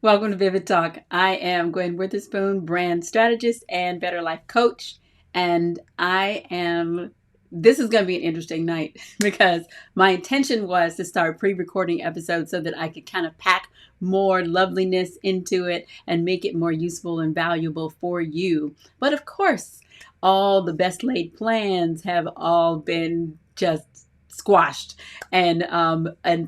Welcome to Vivid Talk. I am Gwen Witherspoon, brand strategist and better life coach. And this is going to be an interesting night because my intention was to start pre recording episodes so that I could kind of pack more loveliness into it and make it more useful and valuable for you. But of course, all the best laid plans have all been just squashed and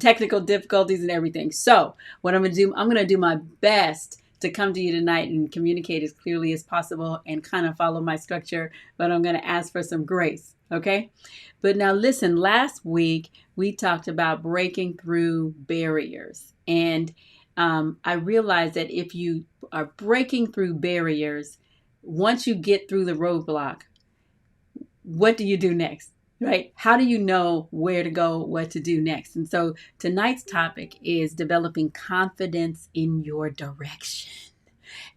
technical difficulties and everything. So what I'm going to do my best to come to you tonight and communicate as clearly as possible and kind of follow my structure, but I'm going to ask for some grace. Okay. But now listen, last week we talked about breaking through barriers. And I realized that if you are breaking through barriers, once you get through the roadblock, what do you do next? Right? How do you know where to go, what to do next? And so tonight's topic is developing confidence in your direction.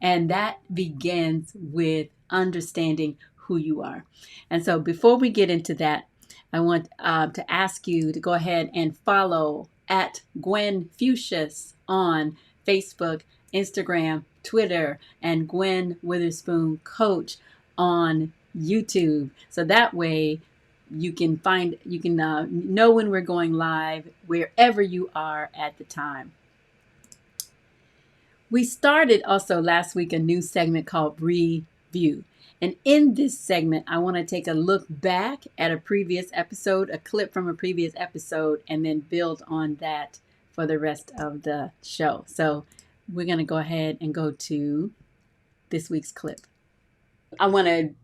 And that begins with understanding who you are. And so before we get into that, I want to ask you to go ahead and follow at Gwen Fuchsius on Facebook, Instagram, Twitter, and Gwen Witherspoon Coach on YouTube. So that way you can know when we're going live wherever you are at the time. We started also last week a new segment called Review. And in this segment, I want to take a look back at a previous episode, a clip from a previous episode, and then build on that for the rest of the show. So we're going to go ahead and go to this week's clip. I want to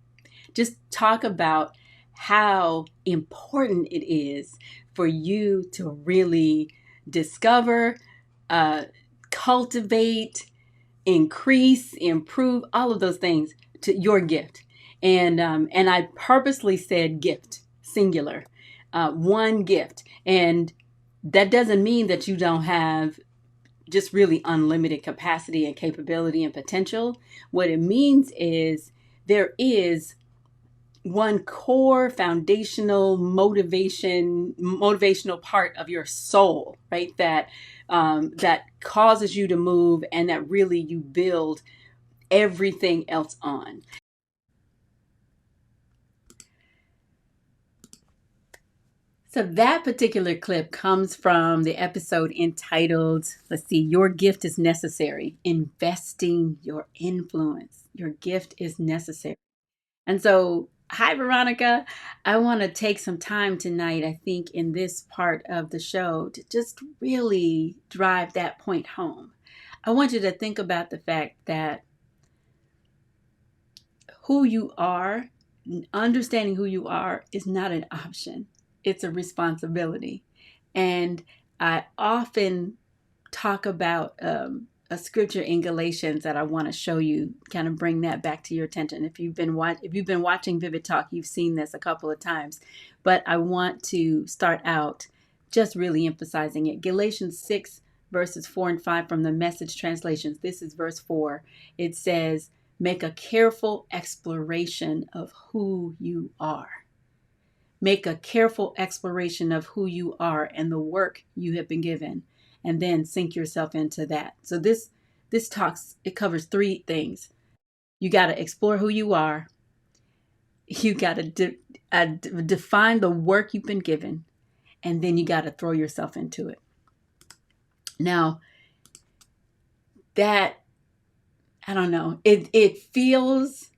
just talk about how important it is for you to really discover, cultivate, increase, improve, all of those things to your gift. And I purposely said gift, singular, one gift. And that doesn't mean that you don't have just really unlimited capacity and capability and potential. What it means is there is one core foundational motivational part of your soul, right? That causes you to move and that really you build everything else on. So that particular clip comes from the episode entitled, Your Gift is Necessary, Investing Your Influence. Your gift is necessary. And so, hi, Veronica. I want to take some time tonight, I think, in this part of the show to just really drive that point home. I want you to think about the fact that who you are, understanding who you are, is not an option. It's a responsibility. And I often talk about a scripture in Galatians that I want to show you, kind of bring that back to your attention. If you've been watching Vivid Talk, you've seen this a couple of times, but I want to start out just really emphasizing it. Galatians 6 verses 4 and 5 from the Message translations. This is verse 4. It says, "Make a careful exploration of who you are." Make a careful exploration of who you are and the work you have been given, and then sink yourself into that. So it covers three things. You got to explore who you are. You got to define the work you've been given, and then you got to throw yourself into it. Now, that, I don't know, it feels,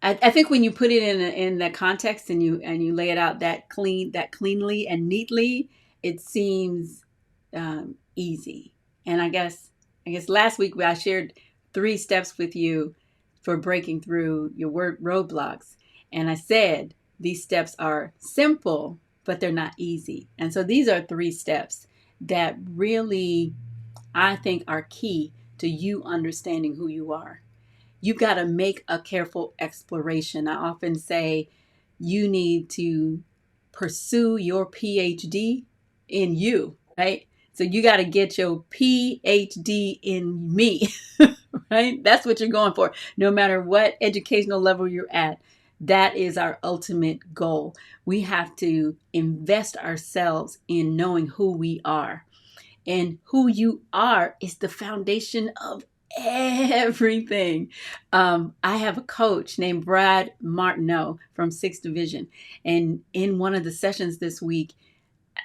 I think when you put it in the context and you lay it out that cleanly and neatly, it seems easy. And I guess last week I shared 3 steps with you for breaking through your roadblocks, and I said these steps are simple, but they're not easy. And so these are 3 steps that really, I think, are key to you understanding who you are. You got to make a careful exploration. I often say you need to pursue your PhD in you, right? So you got to get your PhD in me, right? That's what you're going for. No matter what educational level you're at, that is our ultimate goal. We have to invest ourselves in knowing who we are. And who you are is the foundation of everything. I have a coach named Brad Martineau from 6th Division. And in one of the sessions this week,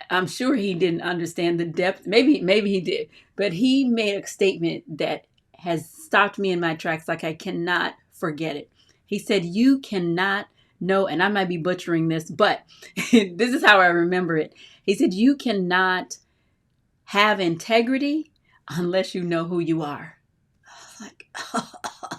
I'm sure he didn't understand the depth. Maybe he did, but he made a statement that has stopped me in my tracks. Like, I cannot forget it. He said, "You cannot know," and I might be butchering this, but this is how I remember it. He said, "You cannot have integrity unless you know who you are." Like,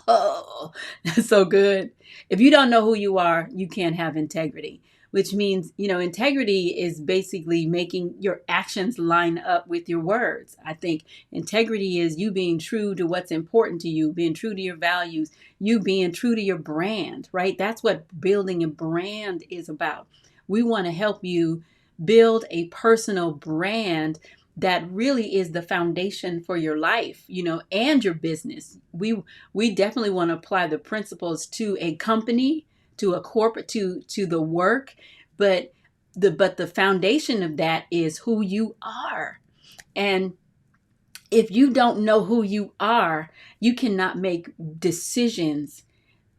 oh, that's so good. If you don't know who you are, you can't have integrity, which means, integrity is basically making your actions line up with your words. I think integrity is you being true to what's important to you, being true to your values, you being true to your brand, right? That's what building a brand is about. We want to help you build a personal brand that really is the foundation for your life, and your business. We definitely want to apply the principles to a company, to a corporate, to the work, but the foundation of that is who you are. And if you don't know who you are, you cannot make decisions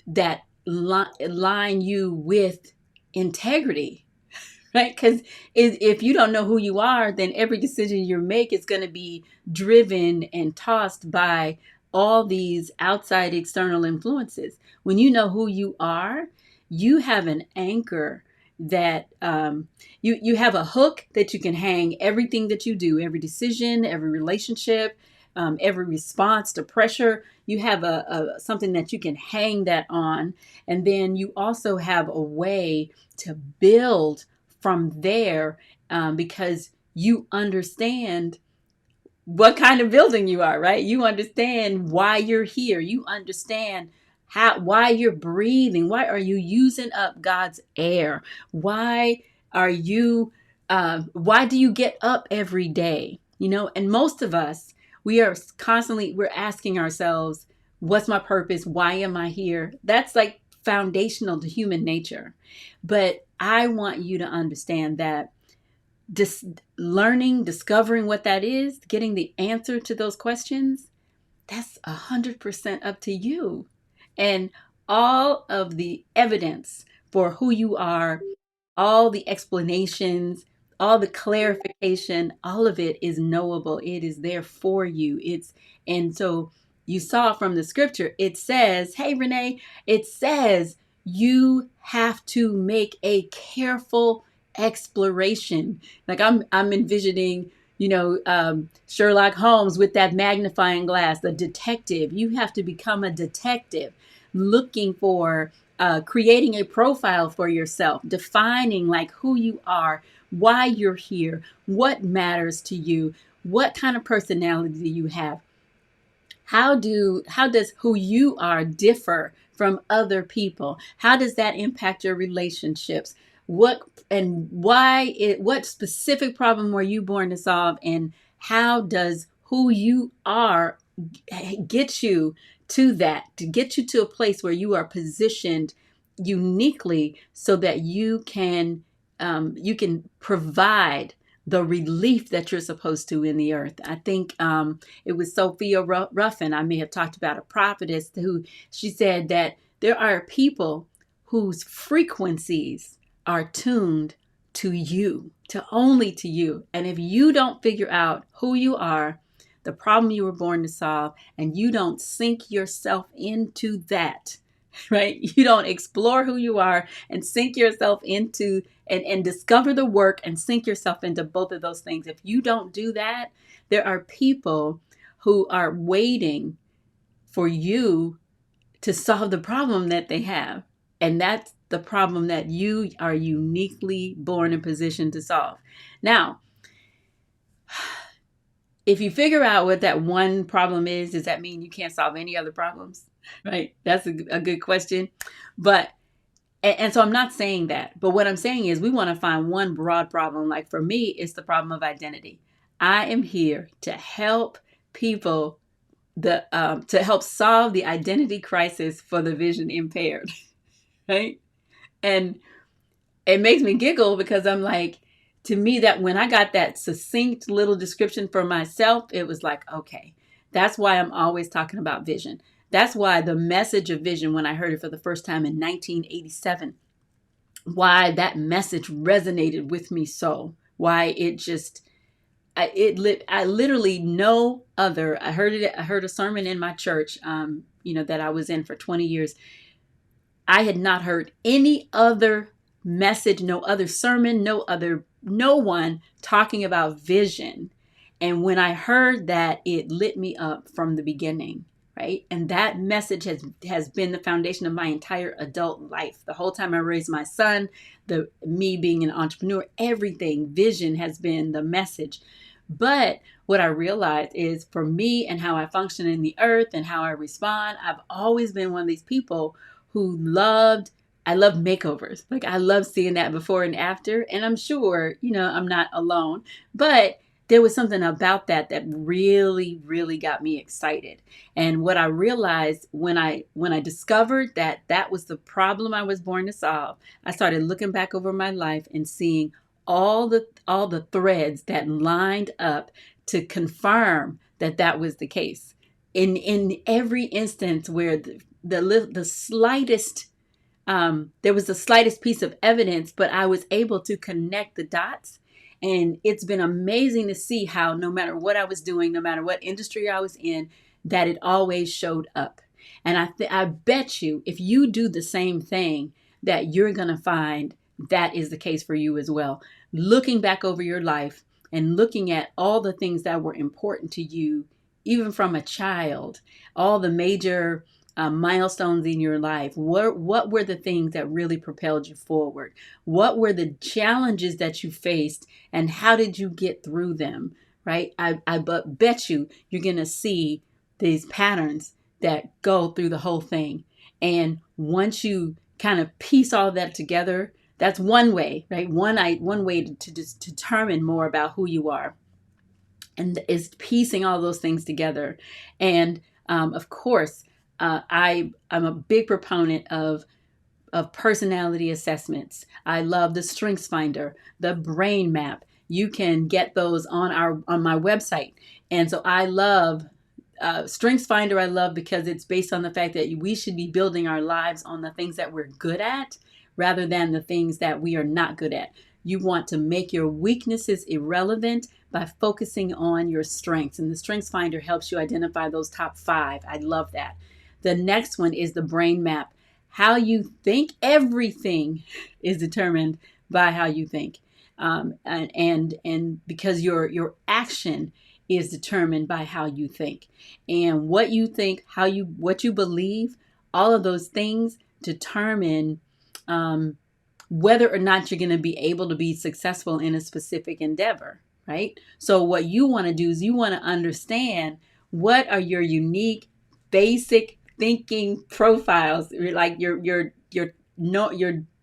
that line you with integrity, right? Because if you don't know who you are, then every decision you make is going to be driven and tossed by all these outside external influences. When you know who you are, you have an anchor that you have a hook that you can hang everything that you do, every decision, every relationship, every response to pressure. You have a something that you can hang that on, and then you also have a way to build from there, because you understand what kind of building you are, right? You understand why you're here. You understand why you're breathing. Why are you using up God's air? Why are you why do you get up every day? And most of us, we're asking ourselves, what's my purpose? Why am I here? That's like foundational to human nature. But I want you to understand that discovering what that is, getting the answer to those questions, that's 100% up to you. And all of the evidence for who you are, all the explanations, all the clarification, all of it is knowable. It is there for you. And so you saw from the scripture, it says, hey, Renee, it says you have to make a careful exploration. Like I'm envisioning, Sherlock Holmes with that magnifying glass, the detective. You have to become a detective, looking for creating a profile for yourself, defining like who you are, why you're here, what matters to you, what kind of personality do you have, how does who you are differ from other people, how does that impact your relationships, what and why what specific problem were you born to solve, and how does who you are get you to get you to a place where you are positioned uniquely so that you can provide the relief that you're supposed to in the earth. I think it was Sophia Ruffin. I may have talked about a prophetess who she said that there are people whose frequencies are tuned to you, to only to you. And if you don't figure out who you are, the problem you were born to solve, and you don't sink yourself into that, right? You don't explore who you are and sink yourself into and discover the work and sink yourself into both of those things. If you don't do that, there are people who are waiting for you to solve the problem that they have. And that's the problem that you are uniquely born in position to solve. Now, if you figure out what that one problem is, does that mean you can't solve any other problems? Right? That's a good question. But and so I'm not saying that, but what I'm saying is we want to find one broad problem. Like for me, it's the problem of identity. I am here to help people to help solve the identity crisis for the vision impaired, right? And it makes me giggle because I'm like, to me, that when I got that succinct little description for myself, it was like, okay, that's why I'm always talking about vision. That's why the message of vision, when I heard it for the first time in 1987, why that message resonated with me so, why it just, I literally no other, I heard a sermon in my church, that I was in for 20 years. I had not heard any other message, no other sermon, no one talking about vision. And when I heard that, it lit me up from the beginning, right? And that message has been the foundation of my entire adult life. The whole time I raised my son, the me being an entrepreneur, everything, vision has been the message. But what I realized is, for me and how I function in the earth and how I respond, I've always been one of these people who I love makeovers. Like, I love seeing that before and after. And I'm sure, I'm not alone, but there was something about that really, really got me excited. And what I realized when I discovered that was the problem I was born to solve, I started looking back over my life and seeing all the threads that lined up to confirm that was the case. In every instance where the slightest there was the slightest piece of evidence, but I was able to connect the dots. And it's been amazing to see how, no matter what I was doing, no matter what industry I was in, that it always showed up. And I bet you, if you do the same thing, that you're going to find that is the case for you as well. Looking back over your life and looking at all the things that were important to you, even from a child, all the major milestones in your life. What were the things that really propelled you forward? What were the challenges that you faced, and how did you get through them? Right? I bet you're going to see these patterns that go through the whole thing. And once you kind of piece all that together, that's one way, right? One way to just determine more about who you are, and is piecing all those things together. And of course, I'm a big proponent of personality assessments. I love the Strengths Finder, the Brain Map. You can get those on my website. And so I love Strengths Finder. I love because it's based on the fact that we should be building our lives on the things that we're good at rather than the things that we are not good at. You want to make your weaknesses irrelevant by focusing on your strengths. And the Strengths Finder helps you identify those top 5. I love that. The next one is the Brain Map. How you think, everything is determined by how you think. And because your action is determined by how you think. And what you think, what you believe, all of those things determine whether or not you're going to be able to be successful in a specific endeavor, right? So what you want to do is you want to understand what are your unique, basic thinking profiles, like your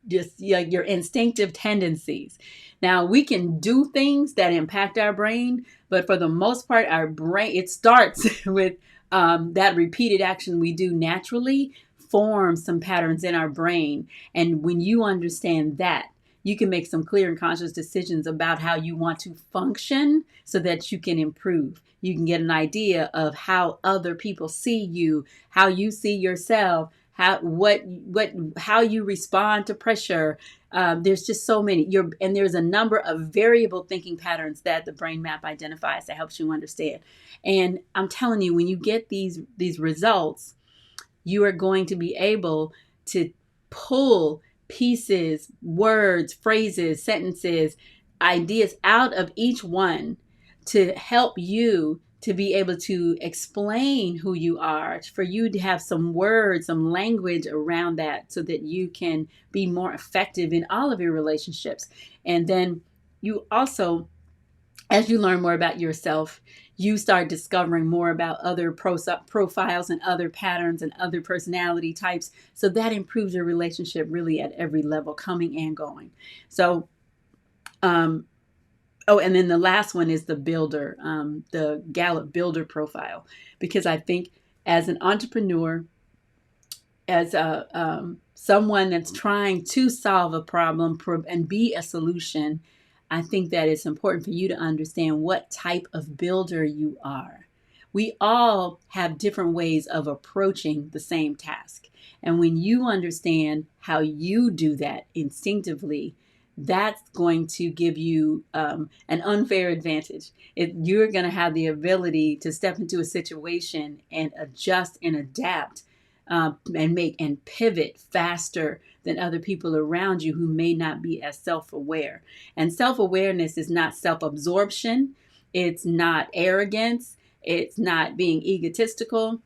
just like your instinctive tendencies. Now, we can do things that impact our brain, but for the most part, our brain, it starts with that repeated action we do naturally forms some patterns in our brain. And when you understand that, you can make some clear and conscious decisions about how you want to function so that you can improve. You can get an idea of how other people see you, how you see yourself, how you respond to pressure. There's just so many. And there's a number of variable thinking patterns that the brain map identifies that helps you understand. And I'm telling you, when you get these results, you are going to be able to pull pieces, words, phrases, sentences, ideas out of each one to help you to be able to explain who you are, for you to have some words, some language around that so that you can be more effective in all of your relationships. And then you also, as you learn more about yourself, you start discovering more about other profiles and other patterns and other personality types. So that improves your relationship really at every level, coming and going. So, and then the last one is the builder, the Gallup builder profile, because I think as an entrepreneur, as someone that's trying to solve a problem and be a solution, I think that it's important for you to understand what type of builder you are. We all have different ways of approaching the same task. And when you understand how you do that instinctively, that's going to give you an unfair advantage. You're going to have the ability to step into a situation and adjust and adapt and make and pivot faster than other people around you who may not be as self-aware. And self-awareness is not self-absorption. It's not arrogance. It's not being egotistical.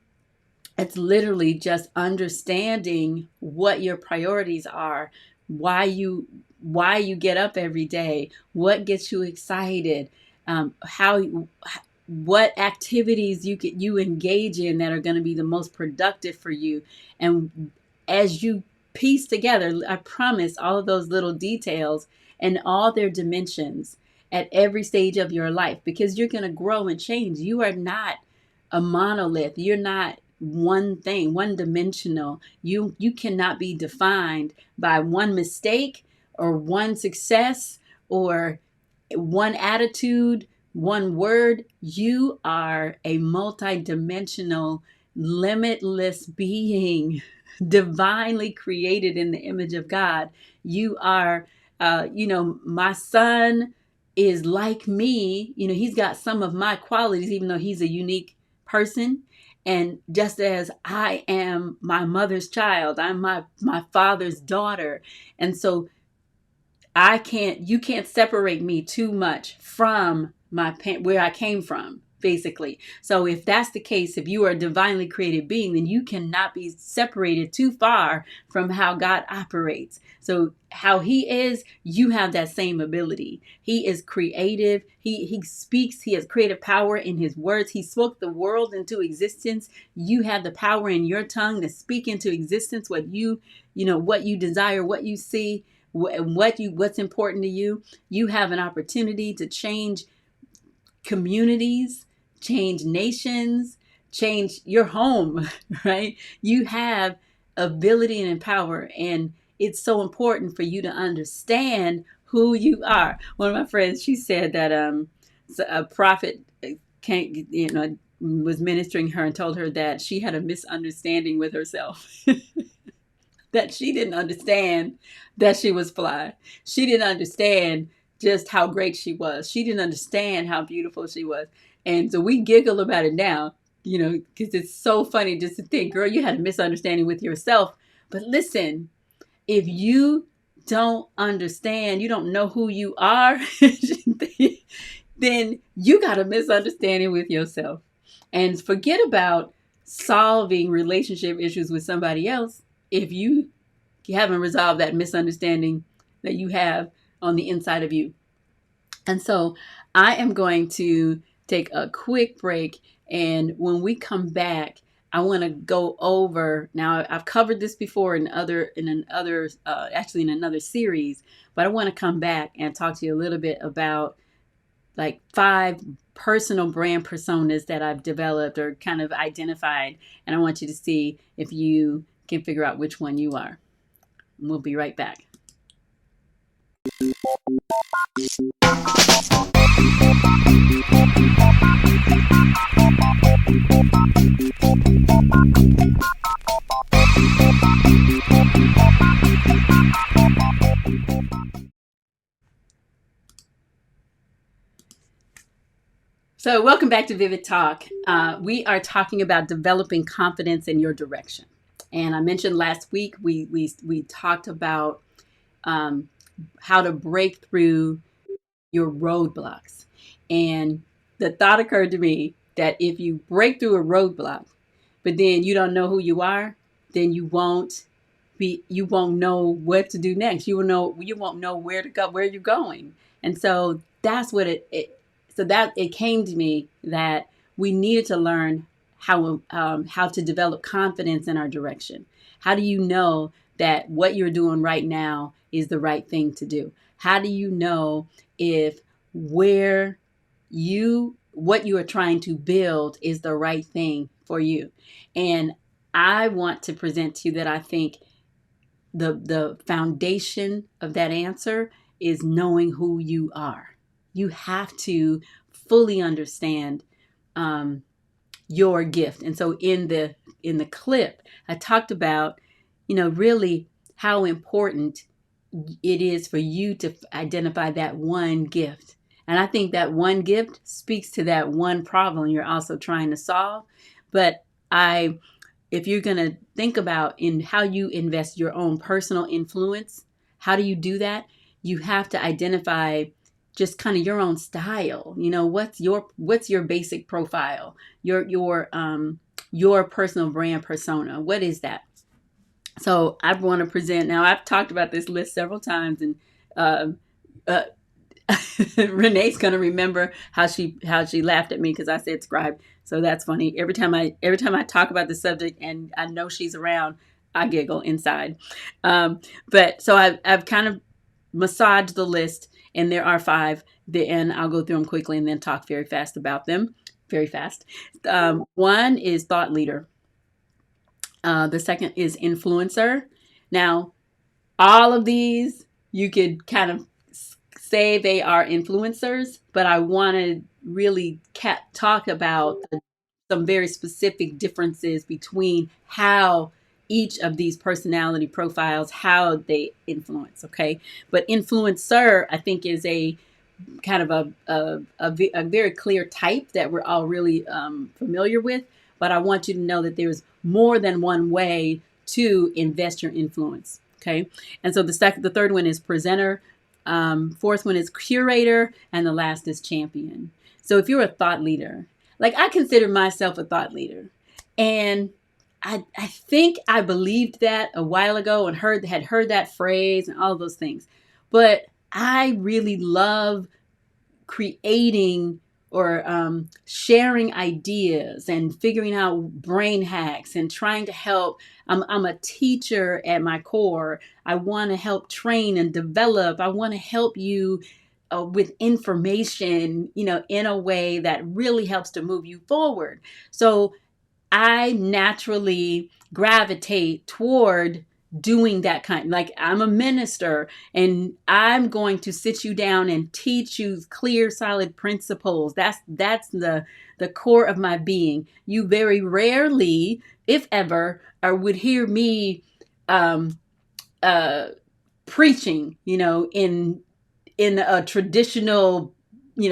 It's literally just understanding what your priorities are, why you get up every day, what gets you excited, how what activities you engage in that are going to be the most productive for you. And as you piece together, I promise, all of those little details and all their dimensions at every stage of your life, because you're going to grow and change. You are not a monolith. You're not one thing, one dimensional. You cannot be defined by one mistake or one success or one attitude, one word. You are a multidimensional, limitless being, divinely created in the image of God. You are, my son is like me. He's got some of my qualities, even though he's a unique person. And just as I am my mother's child, I'm my father's daughter. And so you can't separate me too much from where I came from, basically. So if that's the case, if you are a divinely created being, then you cannot be separated too far from how God operates. So how he is, you have that same ability. He is creative. He speaks. He has creative power in his words. He spoke the world into existence. You have the power in your tongue to speak into existence what you desire, what you see, what's important to you. You have an opportunity to change communities, change nations, change your home, right? You have ability and power, and it's so important for you to understand who you are. One of my friends, she said that a prophet was ministering her and told her that she had a misunderstanding with herself. That she didn't understand that she was fly. She didn't understand just how great she was. She didn't understand how beautiful she was. And so we giggle about it now, because it's so funny just to think, girl, you had a misunderstanding with yourself. But listen, if you don't understand, you don't know who you are, then you got a misunderstanding with yourself. And forget about solving relationship issues with somebody else if you haven't resolved that misunderstanding that you have on the inside of you. And so I am going to take a quick break. And when we come back, I want to go over, now I've covered this before in another series, but I want to come back and talk to you a little bit about like 5 personal brand personas that I've developed or kind of identified. And I want you to see if you can figure out which one you are. We'll be right back. So welcome back to Vivid Talk. We are talking about developing confidence in your direction. And I mentioned last week, we talked about how to break through your roadblocks. And the thought occurred to me that if you break through a roadblock, but then you don't know who you are, then you won't know what to do next. You won't know where to go, where you're going. And so that's what it came to me that we needed to learn how to develop confidence in our direction. How do you know that what you're doing right now is the right thing to do? How do you know if what you are trying to build is the right thing for you? And I want to present to you that I think the foundation of that answer is knowing who you are. You have to fully understand um, your gift. And so in the clip, I talked about, really how important it is for you to identify that one gift. And I think that one gift speaks to that one problem you're also trying to solve. But I if you're going to think about in how you invest your own personal influence, how do you do that? You have to identify just kind of your own style. What's your basic profile, your personal brand persona. What is that? So I want to present now. I've talked about this list several times, and uh, uh, Renee's gonna remember how she laughed at me because I said scribe. So that's funny. Every time I talk about the subject and I know she's around, I giggle inside. But so I've kind of massaged the list, and there are five. And I'll go through them quickly and then talk very fast about them. Very fast. One is thought leader. The second is influencer. Now, all of these you could kind of say they are influencers, but I want to really talk about some very specific differences between how each of these personality profiles, how they influence. Okay, but influencer, I think, is a kind of a very clear type that we're all really familiar with. But I want you to know that there's more than one way to invest your influence. Okay, and so the third one is presenter, fourth one is curator, and the last is champion. So if you're a thought leader, like I consider myself a thought leader, and I think I believed that a while ago and had heard that phrase and all of those things, but I really love creating or sharing ideas and figuring out brain hacks and trying to help. I'm a teacher at my core. I want to help train and develop. I want to help you with information, in a way that really helps to move you forward. So I naturally gravitate toward doing that kind. Like I'm a minister and I'm going to sit you down and teach you clear, solid principles. That's the core of my being. You very rarely, if ever, or would hear me um uh preaching, in a traditional,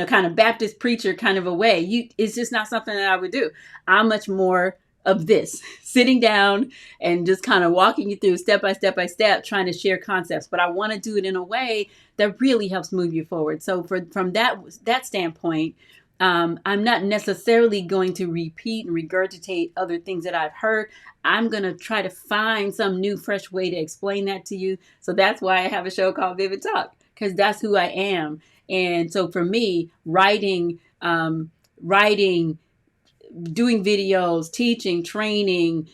kind of Baptist preacher kind of a way. It's just not something that I would do. I'm much more of this, sitting down and just kind of walking you through step by step, trying to share concepts. But I want to do it in a way that really helps move you forward. So from that standpoint, I'm not necessarily going to repeat and regurgitate other things that I've heard. I'm going to try to find some new, fresh way to explain that to you. So that's why I have a show called Vivid Talk, because that's who I am. And so for me, writing, doing videos, teaching, training,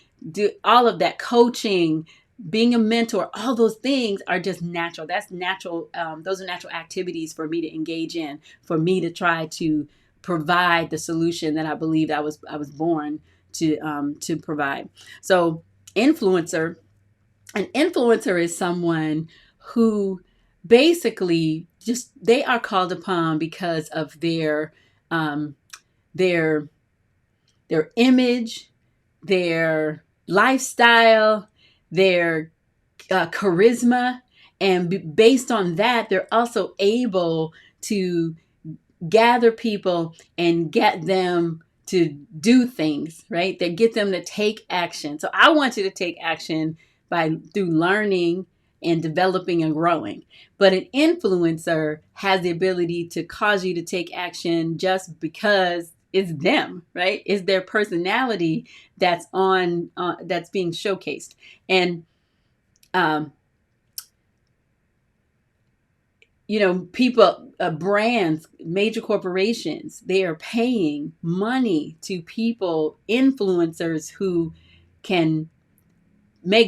all of that, coaching, being a mentor, all those things are just natural. That's natural. Those are natural activities for me to engage in, for me to try to provide the solution that I believed I was born to provide. So influencer, an influencer is someone who basically just, they are called upon because of um, their image, their lifestyle, their charisma, and based on that, they're also able to gather people and get them to do things, right? That get them to take action. So I want you to take action through learning and developing and growing. But an influencer has the ability to cause you to take action just because it's them, right? It's their personality that's that's being showcased. And um, people, brands, major corporations, they are paying money to people, influencers who can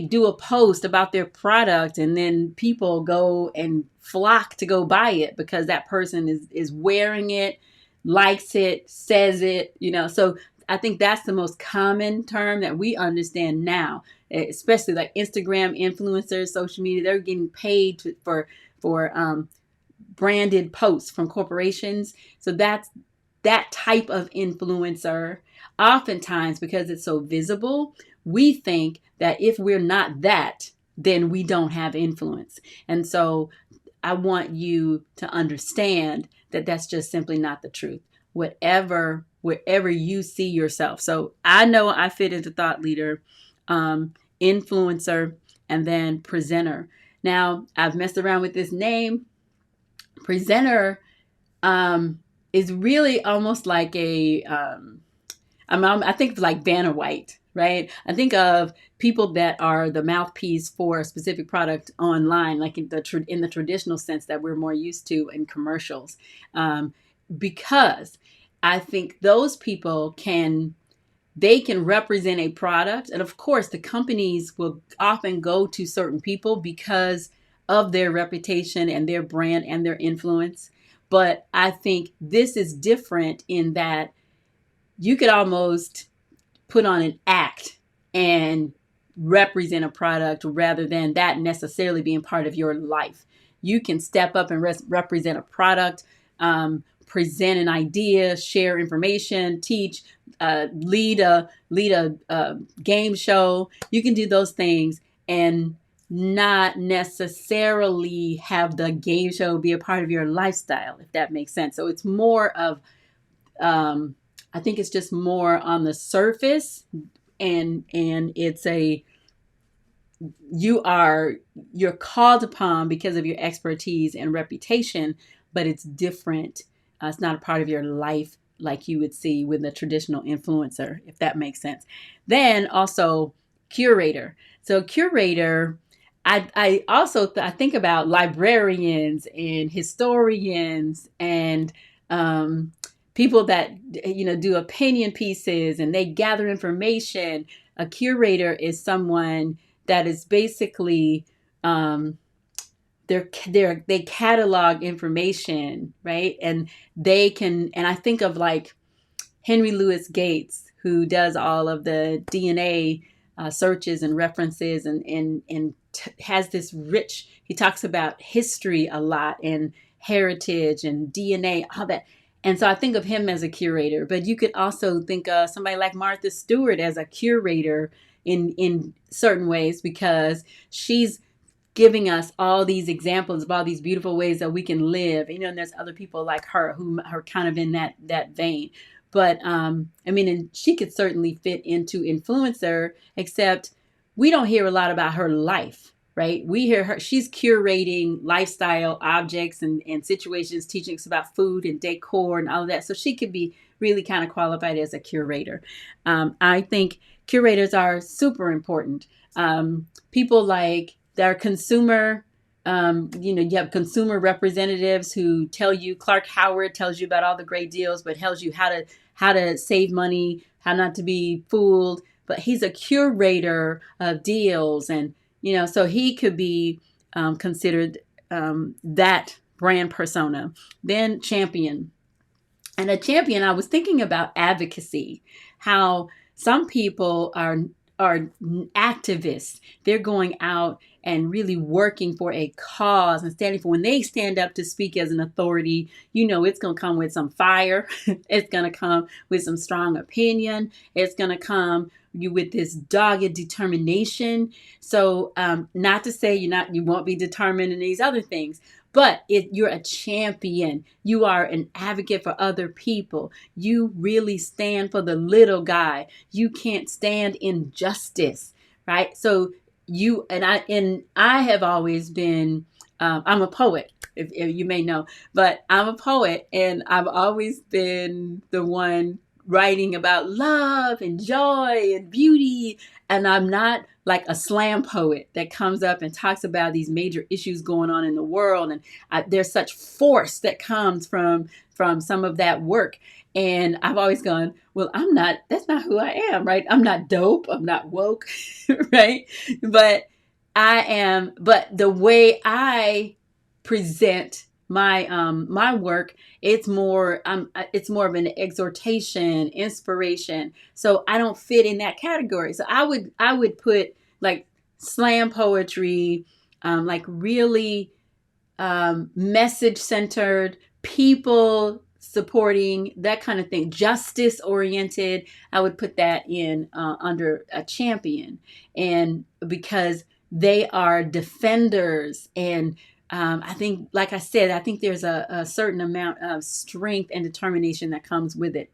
do a post about their product, and then people go and flock to go buy it because that person is wearing it, likes it, says it, so I think that's the most common term that we understand now, especially like Instagram influencers, social media. They're getting paid for branded posts from corporations. So that's that type of influencer. Oftentimes, because it's so visible, we think that if we're not that, then we don't have influence. And so I want you to understand that that's just simply not the truth. Wherever you see yourself. So I know I fit into thought leader, influencer, and then presenter. Now I've messed around with this name. Presenter is really almost like I think of like Vanna White, right? I think of people that are the mouthpiece for a specific product online, like in the traditional sense that we're more used to in commercials, because I think those people can represent a product. And of course, the companies will often go to certain people because of their reputation and their brand and their influence. But I think this is different in that you could almost put on an act and represent a product rather than that necessarily being part of your life. You can step up and represent a product, present an idea, share information, teach, lead a game show. You can do those things and not necessarily have the game show be a part of your lifestyle, if that makes sense. So it's more of, I think it's just more on the surface, and it's you're called upon because of your expertise and reputation, but it's different. It's not a part of your life like you would see with a traditional influencer, if that makes sense. Then also curator. So curator, I also I think about librarians and historians and people that do opinion pieces and they gather information. A curator is someone that is basically they catalog information, right? And they can, and I think of like Henry Louis Gates, who does all of the DNA searches and references, and has this rich. He talks about history a lot and heritage and DNA, all that. And so I think of him as a curator. But you could also think of somebody like Martha Stewart as a curator in certain ways, because she's giving us all these examples of all these beautiful ways that we can live. And there's other people like her who are kind of in that vein. But and she could certainly fit into influencer, except we don't hear a lot about her life, right? We hear her, she's curating lifestyle objects and situations, teaching us about food and decor and all of that. So she could be really kind of qualified as a curator. I think curators are super important. People like their consumer, you have consumer representatives who tell you, Clark Howard tells you about all the great deals, but tells you how to save money, how not to be fooled. But he's a curator of deals, and so he could be considered that brand persona. Then champion. And a champion, I was thinking about advocacy, how some people are activists. They're going out and really working for a cause and standing for. When they stand up to speak as an authority, it's going to come with some fire. It's going to come with some strong opinion. It's going to come with this dogged determination. So not to say you won't be determined in these other things, but you're a champion. You are an advocate for other people. You really stand for the little guy. You can't stand injustice, right? So I have always been, I'm a poet, if you may know, but I'm a poet, and I've always been the one writing about love and joy and beauty. And I'm not like a slam poet that comes up and talks about these major issues going on in the world. And there's such force that comes from some of that work. And I've always gone, well, that's not who I am, right? I'm not dope. I'm not woke, right? But but the way I present my work, it's more of an exhortation, inspiration. So I don't fit in that category. So I would put like slam poetry, like really message centered, people supporting, that kind of thing, justice oriented. I would put that in under a champion, and because they are defenders. And I think, like I said, I think there's a certain amount of strength and determination that comes with it.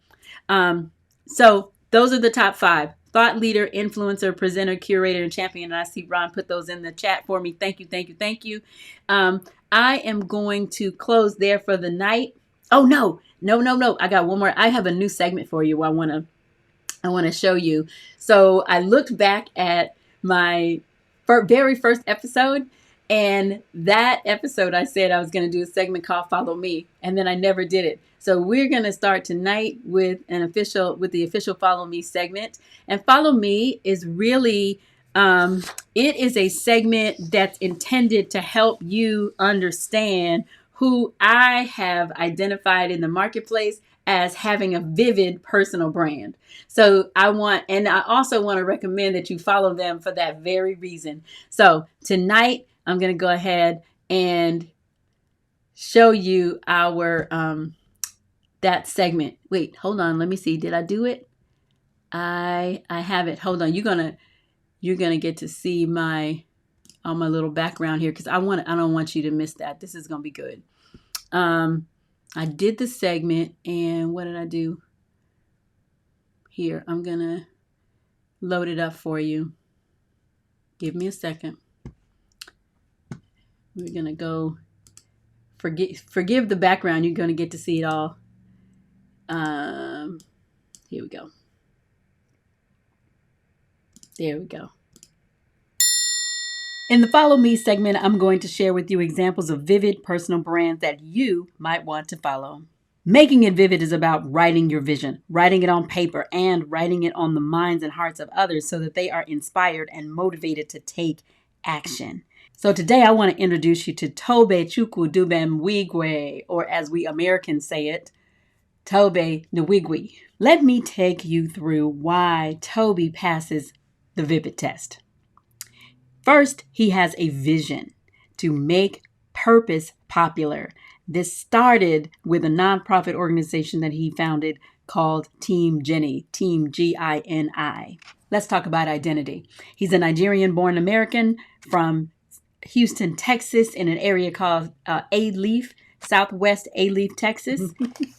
So those are the top 5: thought leader, influencer, presenter, curator, and champion. And I see Ron put those in the chat for me. Thank you, thank you, thank you. I am going to close there for the night. Oh, no. I got one more. I have a new segment for you. I want to show you. So I looked back at my very first episode, and that episode I said I was going to do a segment called Follow Me, and then I never did it. So we're going to start tonight with the official Follow Me segment. And Follow Me is really it is a segment that's intended to help you understand who I have identified in the marketplace as having a vivid personal brand. So I also want to recommend that you follow them for that very reason. So tonight I'm going to go ahead and show you our that segment. Wait, hold on. Let me see. Did I do it? I have it. Hold on. You're gonna get to see my little background here, because I don't want you to miss that. This is gonna be good. I did the segment, and what did I do? Here, I'm gonna load it up for you. Give me a second. We're gonna go. Forgive the background. You're gonna get to see it all. Here we go. There we go. In the Follow Me segment, I'm going to share with you examples of vivid personal brands that you might want to follow. Making it vivid is about writing your vision, writing it on paper, and writing it on the minds and hearts of others so that they are inspired and motivated to take action. So today I want to introduce you to Tobe Chukwudubem, or as we Americans say it, Tobe Nwigwe. Let me take you through why Toby passes the Vivid test. First, he has a vision to make purpose popular. This started with a nonprofit organization that he founded called Team Gini, Team Gini. Let's talk about identity. He's a Nigerian-born American from Houston, Texas, in an area called Alief, Southwest Alief, Texas.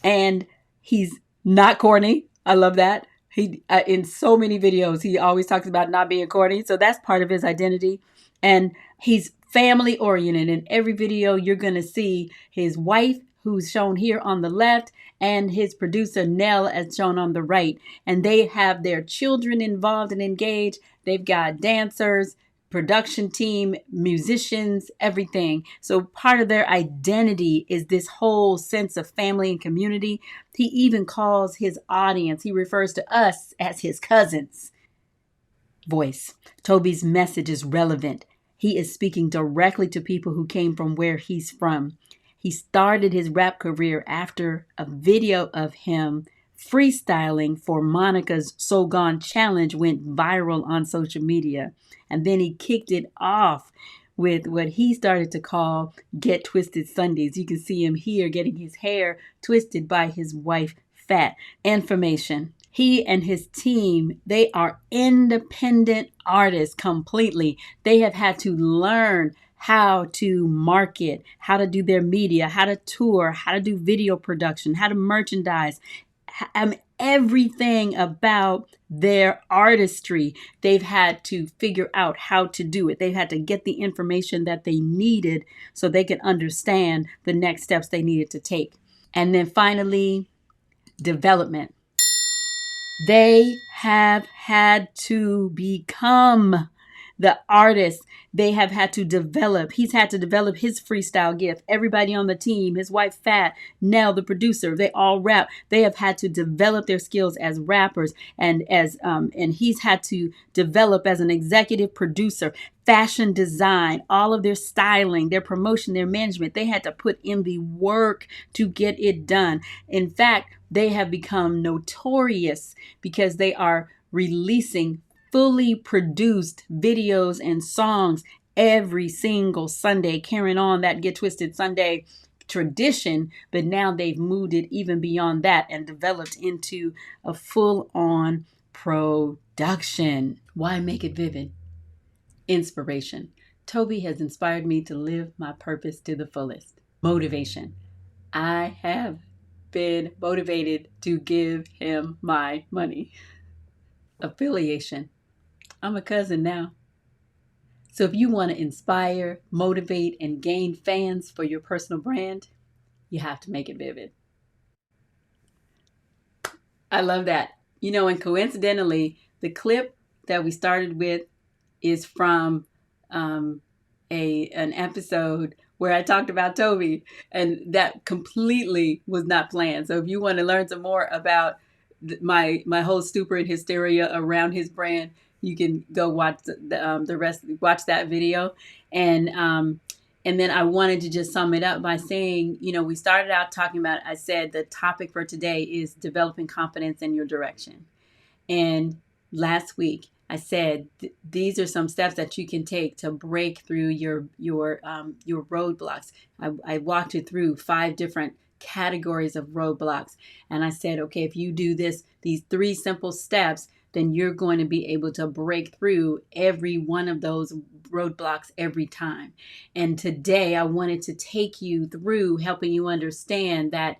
And he's not corny. I love that. He in so many videos, he always talks about not being corny. So that's part of his identity. And he's family oriented. In every video, you're going to see his wife, who's shown here on the left, and his producer, Nell, as shown on the right. And they have their children involved and engaged. They've got dancers, production team, musicians, everything. So part of their identity is this whole sense of family and community. He even calls his audience, he refers to us as his cousins. Voice. Toby's message is relevant. He is speaking directly to people who came from where he's from. He started his rap career after a video of him freestyling for Monica's So Gone challenge went viral on social media. And then he kicked it off with what he started to call Get Twisted Sundays. You can see him here getting his hair twisted by his wife, Fat. Information. He and his team, they are independent artists completely. They have had to learn how to market, how to do their media, how to tour, how to do video production, how to merchandise, everything about their artistry. They've had to figure out how to do it. They've had to get the information that they needed so they could understand the next steps they needed to take. And then finally, development. They have had to become the artists. They have had to develop. He's had to develop his freestyle gift. Everybody on the team, his wife Fat, Nell, the producer, they all rap. They have had to develop their skills as rappers, and he's had to develop as an executive producer, fashion design, all of their styling, their promotion, their management. They had to put in the work to get it done. In fact, they have become notorious because they are releasing fully produced videos and songs every single Sunday, carrying on that Get Twisted Sunday tradition, but now they've moved it even beyond that and developed into a full-on production. Why make it vivid? Inspiration. Toby has inspired me to live my purpose to the fullest. Motivation. I have been motivated to give him my money. Affiliation. I'm a cousin now. So if you want to inspire, motivate, and gain fans for your personal brand, you have to make it vivid. I love that. And coincidentally, the clip that we started with is from an episode where I talked about Toby, and that completely was not planned. So if you want to learn some more about my whole stupor and hysteria around his brand, you can go watch the rest. Watch that video, and then I wanted to just sum it up by saying, we started out talking about. I said the topic for today is developing confidence in your direction, and last week I said these are some steps that you can take to break through your roadblocks. I walked you through 5 different categories of roadblocks, and I said, okay, if you do these 3 simple steps, then you're going to be able to break through every one of those roadblocks every time. And today I wanted to take you through helping you understand that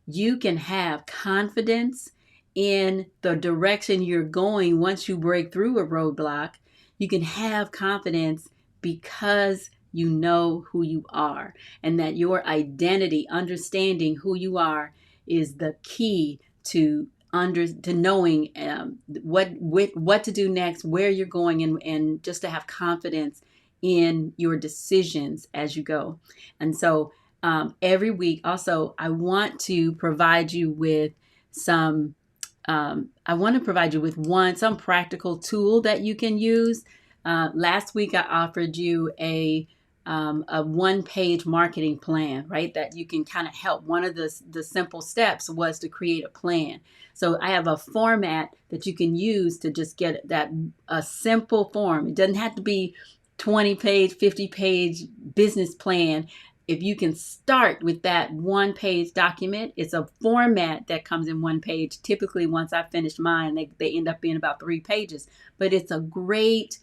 you can have confidence in the direction you're going once you break through a roadblock. You can have confidence because you know who you are, and that your identity, understanding who you are, is the key to knowing what to do next, where you're going, and just to have confidence in your decisions as you go. And so every week also I want to provide you with some some practical tool that you can use. Last week I offered you a 1-page marketing plan, right? That you can kind of help. One of the simple steps was to create a plan. So I have a format that you can use to just get a simple form. It doesn't have to be 20-page, 50-page business plan. If you can start with that 1-page document, it's a format that comes in 1 page. Typically, once I finish mine, they end up being about 3 pages. But it's a great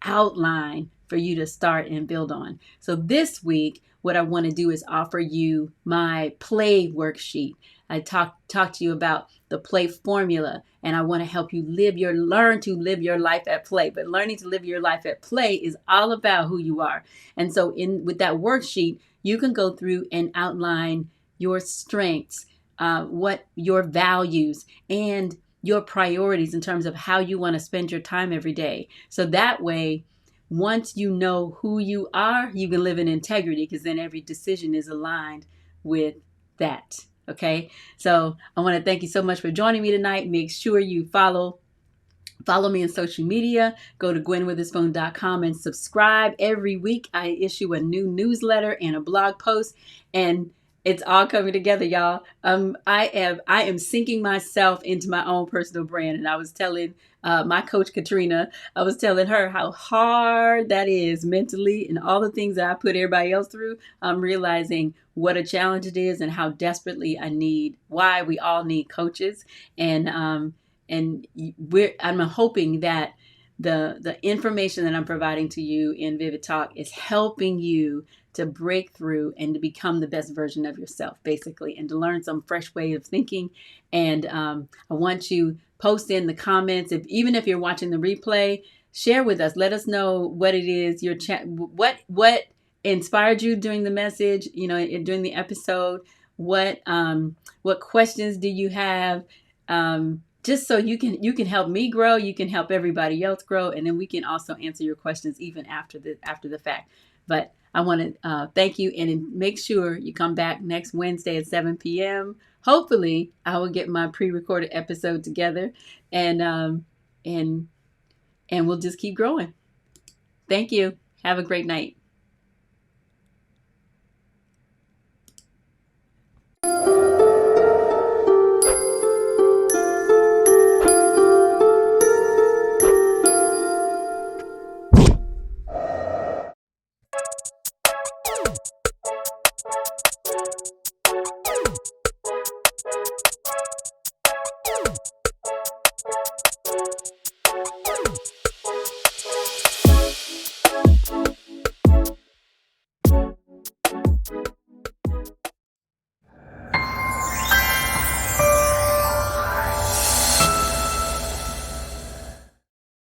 outline for you to start and build on. So this week, what I want to do is offer you my play worksheet. I talked to you about the play formula, and I want to help you learn to live your life at play. But learning to live your life at play is all about who you are. And so with that worksheet, you can go through and outline your strengths, what your values, and your priorities in terms of how you want to spend your time every day. So that way, once you know who you are, you can live in integrity, because then every decision is aligned with that. Okay, so I want to thank you so much for joining me tonight. Make sure you follow me on social media. Go to gwenwitherspoon.com and subscribe. Every week I issue a new newsletter and a blog post, and it's all coming together, y'all. I am sinking myself into my own personal brand, and I was telling my coach Katrina, I was telling her how hard that is mentally, and all the things that I put everybody else through. I'm realizing what a challenge it is, and how desperately why we all need coaches, and I'm hoping that the information that I'm providing to you in Vivid Talk is helping you to break through and to become the best version of yourself, basically, and to learn some fresh way of thinking. And I want you post in the comments, even if you're watching the replay, share with us. Let us know what it is what inspired you during the message, during the episode. What questions do you have? Just so you can help me grow, you can help everybody else grow, and then we can also answer your questions even after the fact. But I want to thank you, and make sure you come back next Wednesday at 7 p.m. Hopefully, I will get my pre-recorded episode together, and we'll just keep growing. Thank you. Have a great night.